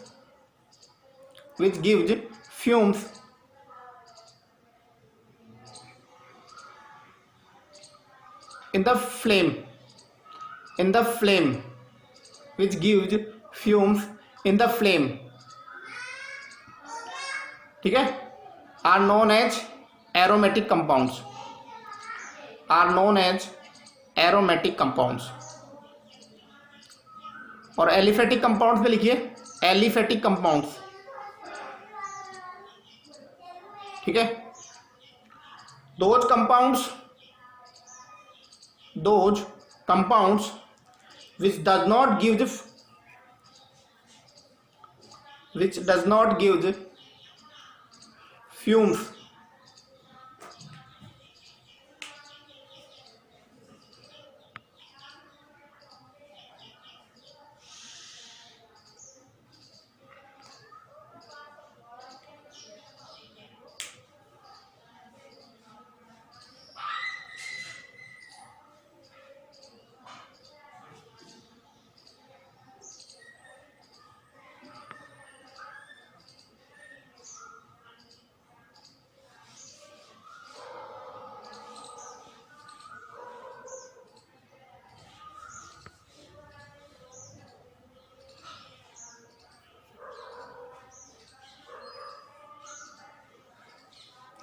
which gives fumes in the flame, which gives fumes in the flame, ठीक है, are known as aromatic compounds, are known as aromatic compounds। और aliphatic compounds में लिखिए aliphatic compounds, ठीक है? Those compounds which does not give fumes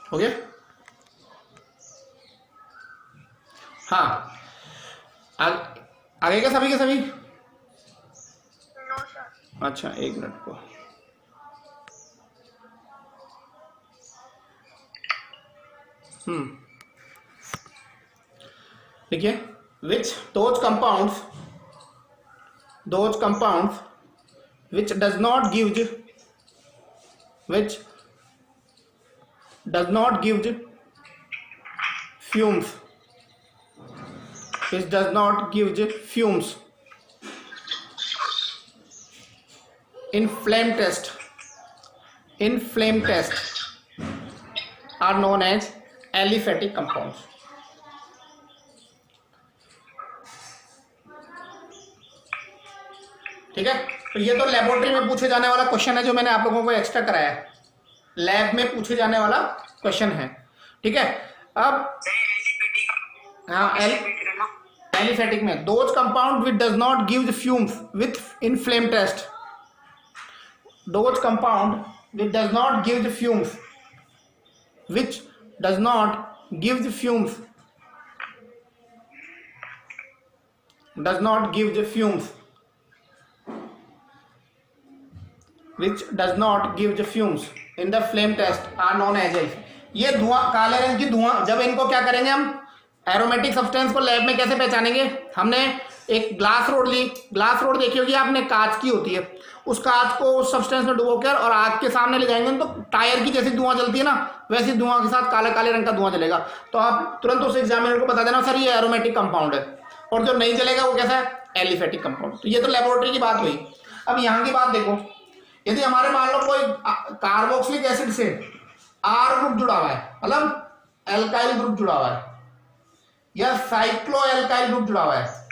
हो गया? हाँ, आगे के सभी नो सर। अच्छा, 1 मिनट को। देखिए, which those compounds which does not give fumes, in flame test are known as aliphatic compounds. ठीक है, तो ये तो लेबोरेटरी में पूछे जाने वाला क्वेश्चन है जो मैंने आप लोगों को एक्स्ट्रा कराया है, लैब में पूछे जाने वाला क्वेश्चन है। ठीक है, अब हाँ, एलिफेटिक में those compound which does not give fumes with in flame test, those compound which does not give fumes, which does not give the fumes, which does not give the fumes in the flame test are known as aliphatic. ये धुआं, काले रंग की धुआं, जब इनको क्या करेंगे हम एरोमेटिक सब्सटेंस को लैब में कैसे पहचानेंगे? हमने एक ग्लास रोड ली, ग्लास रोड देखी होगी आपने, कांच की होती है, उस कांच को उस सब्सटेंस में डुबोकर और आग के सामने ले जाएंगे तो टायर की जैसी धुआं जलती है ना, वैसी धुआं के साथ काले काले रंग का धुआं जलेगा। तो आप तुरंत उस एग्जामिनर को बता देना सर ये एरोमेटिक कंपाउंड है, और जो नहीं जलेगा वो कैसा है? Aliphatic compound. तो ये तो लेबोरेटरी की बात हुई। अब यहाँ की बात देखो, यदि हमारे मान लो कोई कार्बोक्सिलिक एसिड से आर ग्रुप जुड़ा हुआ है, मतलब एल्काइल ग्रुप जुड़ा हुआ है, या साइक्लो एल्काइल ग्रुप जुड़ा हुआ है,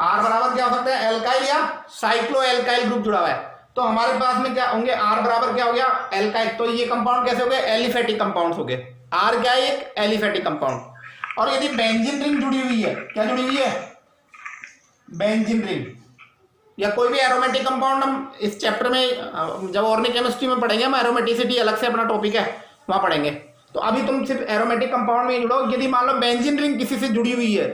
आर बराबर क्या हो सकता है? एल्काइल या साइक्लो एल्काइल ग्रुप जुड़ा हुआ है, तो हमारे पास में क्या होंगे? आर बराबर क्या हो गया? एल्काइल। तो ये कंपाउंड कैसे हो गए? एलिफेटिक कंपाउंड हो गए। आर क्या है? एक एलिफेटिक कंपाउंड। और यदि बेंजीन रिंग जुड़ी हुई है, क्या जुड़ी हुई है? बेंजीन रिंग, या कोई भी एरोमेटिक कंपाउंड हम इस चैप्टर में जब ऑर्गेनिक केमिस्ट्री में पढ़ेंगे, हम एरोमेटिसिटी अलग से अपना टॉपिक है वहां पढ़ेंगे। तो अभी तुम सिर्फ एरोमेटिक कंपाउंड में जुड़ो। यदि मान लो बेंजीन रिंग किसी से जुड़ी हुई है,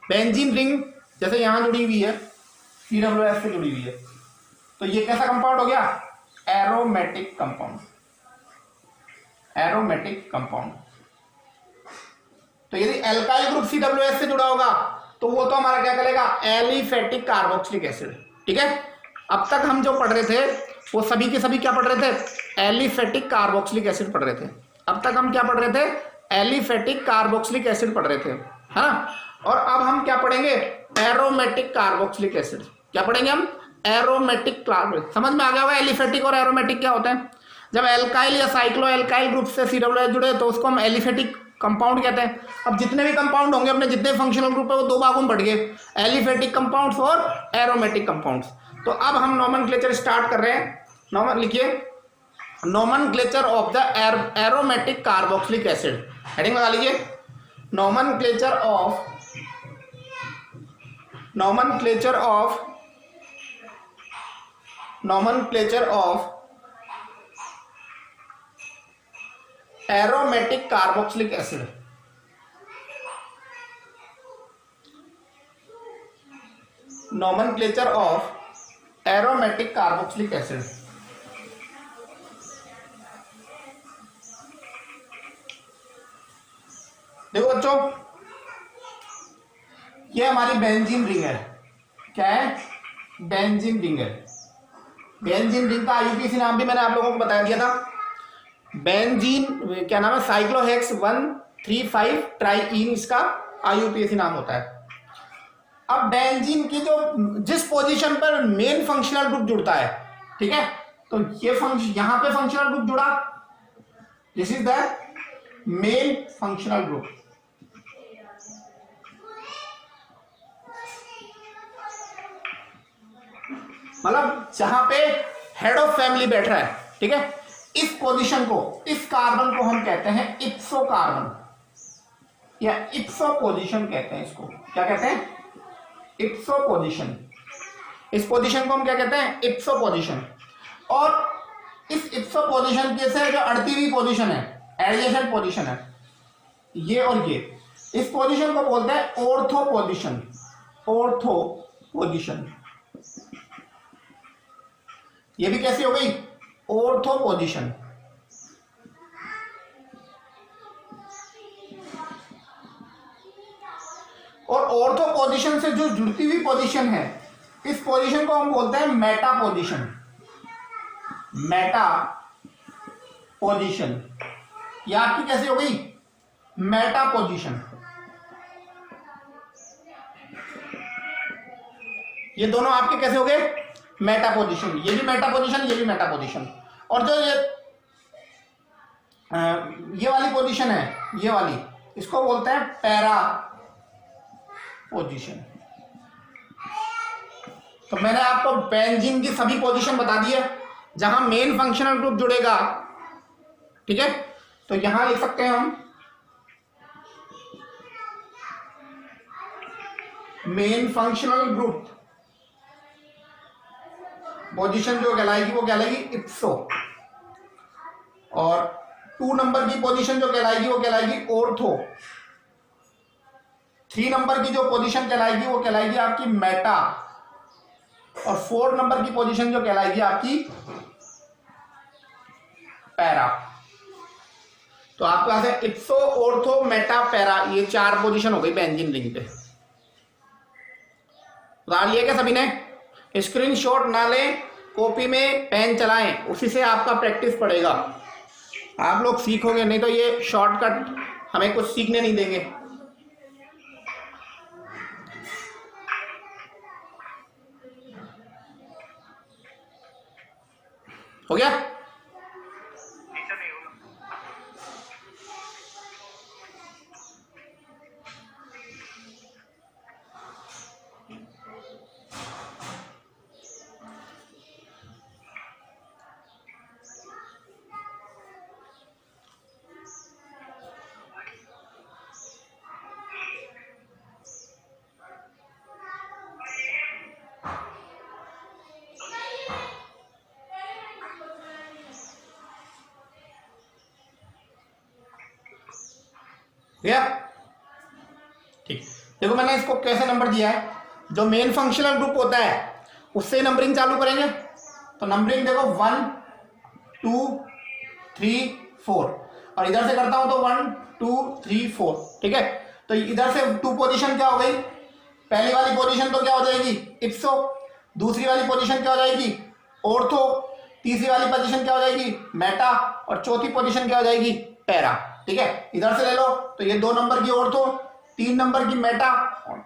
बेंजीन रिंग जैसे यहां जुड़ी हुई है, CWS से जुड़ी हुई है, तो ये कैसा कंपाउंड हो गया? Aromatic compound. Aromatic compound. तो यदि एल्काइल ग्रुप CWS से जुड़ा होगा तो वो तो हमारा क्या कहलाएगा? Aliphatic carboxylic acid. ठीक है, अब तक हम जो पढ़ रहे थे वो सभी के सभी क्या पढ़ रहे थे? एलिफेटिक कार्बोक्सिलिक एसिड पढ़ रहे थे। अब तक हम क्या पढ़ रहे थे? एलिफेटिक कार्बोक्सिलिक एसिड पढ़ रहे थे, है ना। और अब हम क्या पढ़ेंगे? Aromatic carboxylic acid. क्या पढ़ेंगे हम? Aromatic carboxylic. समझ में आ गया होगा एलिफेटिक और एरोमेटिक क्या होते हैं। जब एल्काइल या साइक्लो एल्काइल ग्रुप से CWS जुड़े तो उसको हम एलिफेटिक कंपाउंड कहते हैं। अब जितने भी कंपाउंड होंगे अपने जितने फंक्शनल ग्रुप है वो दो भागों में बढ़ गए, एलिफेटिक कंपाउंड्स और एरोमेटिक कंपाउंड्स। तो अब हम नोमेनक्लेचर स्टार्ट कर रहे हैं। लिखिए nomenclature of the aromatic carboxylic acid. Heading लगा लीजिए, nomenclature of aromatic carboxylic acid। nomenclature of aromatic carboxylic acid। देखो बच्चों, ये हमारी बेंजीन रिंग है। क्या है? बेंजीन रिंग है। बेंजीन रिंग का IUPAC नाम भी मैंने आप लोगों को बता दिया था। बेंजीन क्या नाम है? साइक्लोहेक्स 135 ट्राईइन इसका IUPAC नाम होता है। अब बेंजीन की जो जिस पोजीशन पर मेन फंक्शनल ग्रुप जुड़ता है, ठीक है, तो ये यहां पे फंक्शनल ग्रुप जुड़ा, this is the main functional group. मतलब जहां पे हेड ऑफ फैमिली बैठ रहा है, ठीक है, इस पोजीशन को, इस कार्बन को हम कहते हैं इप्सो कार्बन या इप्सो पोजीशन कहते हैं। इसको क्या कहते हैं? इप्सो पोजीशन। इस पोजीशन को हम क्या कहते हैं? इप्सो पोजीशन। और इस इप्सो पोजीशन के से जो अड़ती हुई पोजीशन है, एडजेसेंट पोजीशन है, ये और ये, इस पोजीशन को बोलते हैं ऑर्थो पोजीशन। ऑर्थो पोजीशन, ये भी कैसी हो गई? Ortho position. और ऑर्थो पोजीशन से जो जुड़ती हुई पोजीशन है, इस पोजीशन को हम बोलते हैं मेटा पोजीशन। मेटा पोजीशन ये आपकी कैसी हो गई? Meta position. ये दोनों आपके कैसे हो गए? Meta position. ये भी मेटा पोजीशन, ये भी मेटा पोजीशन। और जो ये वाली पोजीशन है, ये वाली, इसको बोलते हैं पैरा पोजीशन। तो मैंने आपको बेंजीन की सभी पोजीशन बता दी है जहां मेन फंक्शनल ग्रुप जुड़ेगा, ठीक है। तो यहां लिख सकते हैं हम मेन फंक्शनल ग्रुप पोजीशन जो कहलाएगी वो कहलाएगी इप्सो, और 2 नंबर की पोजीशन जो कहलाएगी वो कहलाएगी ऑर्थो। 3 नंबर की जो पोजीशन कहलाएगी वो कहलाएगी आपकी मेटा, और 4 नंबर की पोजीशन जो कहलाएगी आपकी पैरा। तो आपके पास है इप्सो, ऑर्थो, मेटा, पैरा, ये 4 पोजीशन हो गई बेंजीन रिंग पे। बता लिया क्या सभी ने? स्क्रीनशॉट ना लें, कॉपी में पेन चलाएं, उसी से आपका प्रैक्टिस पड़ेगा, आप लोग सीखोगे, नहीं तो ये शॉर्टकट हमें कुछ सीखने नहीं देंगे। हो गया? ठीक, देखो मैंने इसको कैसे नंबर दिया है, जो मेन फंक्शनल ग्रुप होता है उससे नंबरिंग चालू करेंगे। तो नंबरिंग देखो 1 2 3 4, और इधर से करता हूं तो 1 2 3 4, ठीक है। तो इधर से 2 पोजीशन क्या हो गई? पहली वाली पोजीशन तो क्या हो जाएगी? इप्सो। दूसरी वाली पोजीशन क्या हो जाएगी? ऑर्थो। तीसरी वाली पोजीशन क्या हो जाएगी? मेटा। और चौथी पोजीशन क्या हो जाएगी? पैरा, ठीक है। इधर से ले लो तो ये 2 नंबर की ऑर्थो, 3 नंबर की मेटा,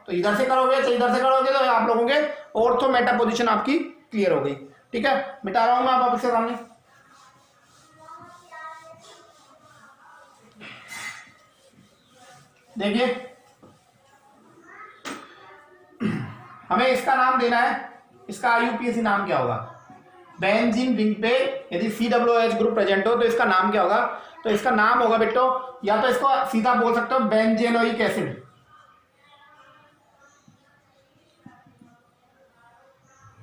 तो इधर से करोगे तो इधर से करोगे तो आप लोगों के ऑर्थो मेटा पोजीशन आपकी क्लियर हो गई, ठीक है। मिटा रहा हूं मैं आप आपके सामने। देखिए हमें इसका नाम देना है, इसका आईयूपीएसी नाम क्या होगा? बेंजीन रिंग पे यदि COOH ग्रुप प्रेजेंट हो तो इसका नाम क्या होगा? तो इसका नाम होगा बेटो, या तो इसको सीधा बोल सकते हो बेंजेनोइक एसिड,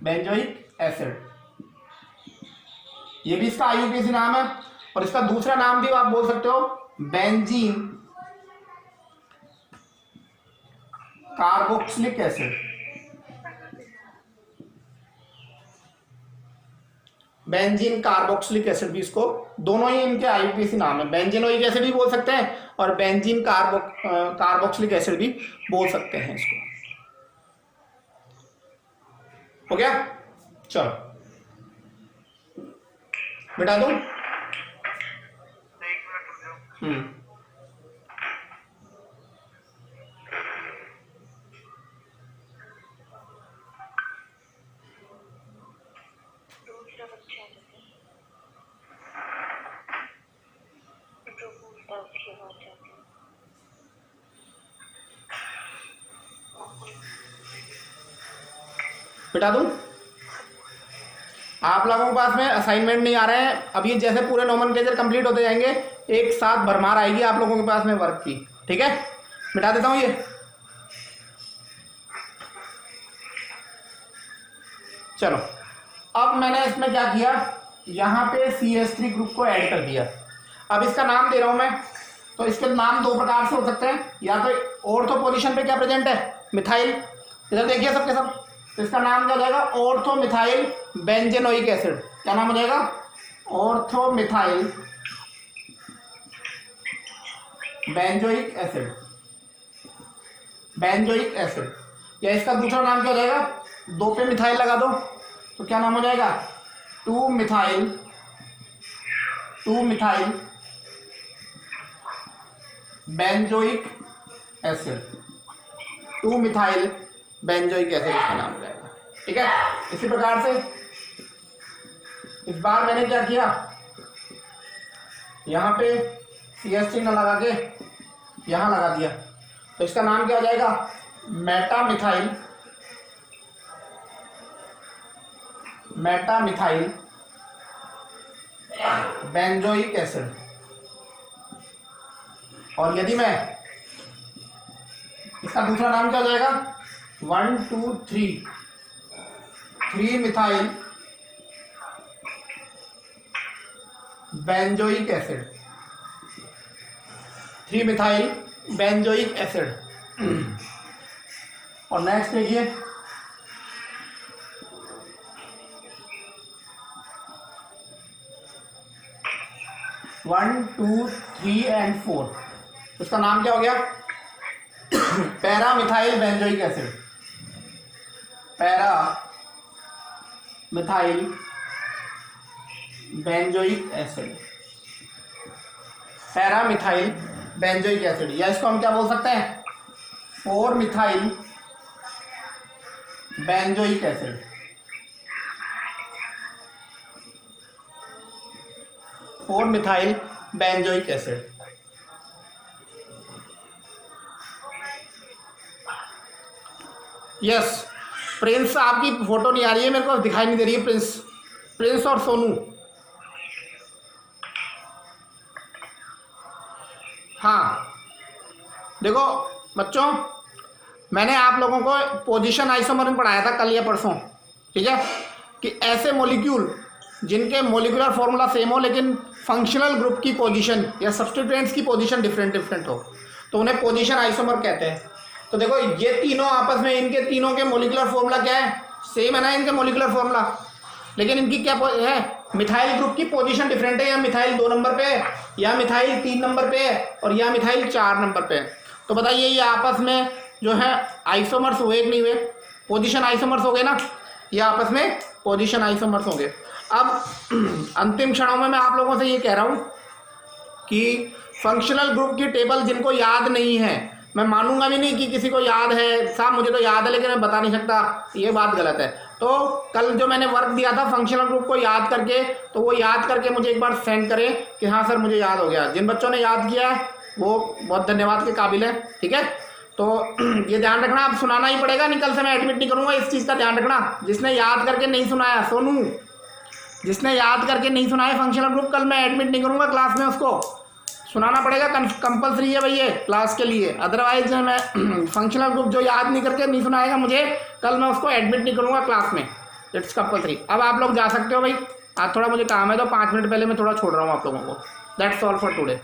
बेंजोइक एसिड, ये भी इसका आईयूपीएसी नाम है। और इसका दूसरा नाम भी आप बोल सकते हो benzene carboxylic acid, benzene carboxylic acid भी, इसको दोनों ही इनके आईयूपीएसी नाम है। बेंजेनोइक एसिड भी बोल सकते हैं और बेंजीन कार्बोक्सिलिक एसिड भी बोल सकते हैं इसको। हो गया? चलो बिठा दूं। बिठा दूं। आप लोगों के पास में असाइनमेंट नहीं आ रहे हैं, अब ये जैसे पूरे नोमेनक्लेचर कंप्लीट होते जाएंगे एक साथ भरमार आएगी आप लोगों के पास में वर्क की, ठीक है। मिटा देता हूं ये। चलो अब मैंने इसमें क्या किया, यहाँ पे CH3 ग्रुप को ऐड कर दिया। अब इसका नाम दे रहा हूं मैं, तो इसके नाम 2 प्रकार से हो सकते हैं, या तो ऑर्थो पोजीशन पे क्या प्रेजेंट है? मिथाइल। इधर देखिए सबके सब, तो इसका नाम क्या हो जाएगा, ऑर्थोमिथाइल बेंजेनोइक एसिड। क्या नाम हो जाएगा, ऑर्थोमिथाइल बेंजोइक एसिड, बेंजोइक एसिड। या इसका दूसरा नाम क्या हो जाएगा, 2 पे मिथाइल लगा दो तो क्या नाम हो जाएगा, 2 methyl benzoic acid, 2 methyl benzoic acid इसका नाम हो जाएगा। ठीक है, इसी प्रकार से इस बार मैंने क्या किया, यहाँ पे CH चिन्ह लगा के यहाँ लगा दिया, तो इसका नाम क्या हो जाएगा, मेटामिथाइल बेंजोइक एसिड। और यदि मैं इसका दूसरा नाम क्या हो जाएगा, 1 2 3 methyl benzoic acid, 3 methyl benzoic acid. और नेक्स्ट देखिए, 1 2 3 and 4, उसका नाम क्या हो गया, para methyl benzoic acid, para methyl benzoic acid, para methyl benzoic acid. या इसको हम क्या बोल सकते हैं, 4 methyl benzoic acid, 4 methyl benzoic acid. Yes, Prince आपकी फोटो नहीं आ रही है, मेरे को दिखाई नहीं दे रही है। प्रिंस और सोनू, हाँ देखो बच्चों, मैंने आप लोगों को पोजीशन आइसोमर में पढ़ाया था कल या परसों, ठीक है, कि ऐसे मॉलिक्यूल जिनके मॉलिक्यूलर फॉर्मूला सेम हो लेकिन फंक्शनल ग्रुप की पोजीशन या सब्स्टिट्यूएंट्स की पोजीशन डिफरेंट हो, तो उन्हें पोजीशन आइसोमर कहते हैं। तो देखो ये तीनों आपस में, इनके तीनों के मॉलिक्यूलर फॉर्मूला क्या है, सेम है ना इनके मॉलिक्यूलर फॉर्मूला, लेकिन इनकी क्या है, मिथाइल ग्रुप की पोजीशन डिफरेंट है। या मिथाइल 2 नंबर पे है, या मिथाइल 3 नंबर पे है, और या मिथाइल 4 नंबर पे है। तो बताइए ये आपस में जो है आइसोमर्स हुए कि नहीं हुए, पोजीशन आइसोमर्स हो गए ना, ये आपस में पोजीशन आइसोमर्स होंगे। अब अंतिम क्षणों में मैं आप लोगों से ये कह रहा हूँ कि फंक्शनल ग्रुप की टेबल जिनको याद नहीं है, मैं मानूंगा भी नहीं कि किसी को याद है, साहब मुझे तो याद है लेकिन मैं बता नहीं सकता, ये बात गलत है। तो कल जो मैंने वर्क दिया था फंक्शनल ग्रुप को याद करके, तो वो याद करके मुझे एक बार सेंड करें कि हाँ सर मुझे याद हो गया। जिन बच्चों ने याद किया है वो बहुत धन्यवाद के काबिल है, ठीक है। तो ये ध्यान रखना, अब सुनाना ही पड़ेगा, निकल से मैं एडमिट नहीं करूँगा, इस चीज़ का ध्यान रखना। जिसने याद करके नहीं सुनाया, सोनू, जिसने याद करके नहीं सुनाया फंक्शनल ग्रुप, कल मैं एडमिट नहीं करूँगा क्लास में, उसको सुनाना पड़ेगा, कंपलसरी है भैया क्लास के लिए। अदरवाइज मैं फंक्शनल ग्रुप जो याद नहीं करके नहीं सुनाएगा मुझे, कल मैं उसको एडमिट नहीं करूँगा क्लास में, इट्स कंपलसरी। अब आप लोग जा सकते हो भाई, आज थोड़ा मुझे काम है तो 5 मिनट पहले मैं थोड़ा छोड़ रहा हूँ आप लोगों को। That's all for today.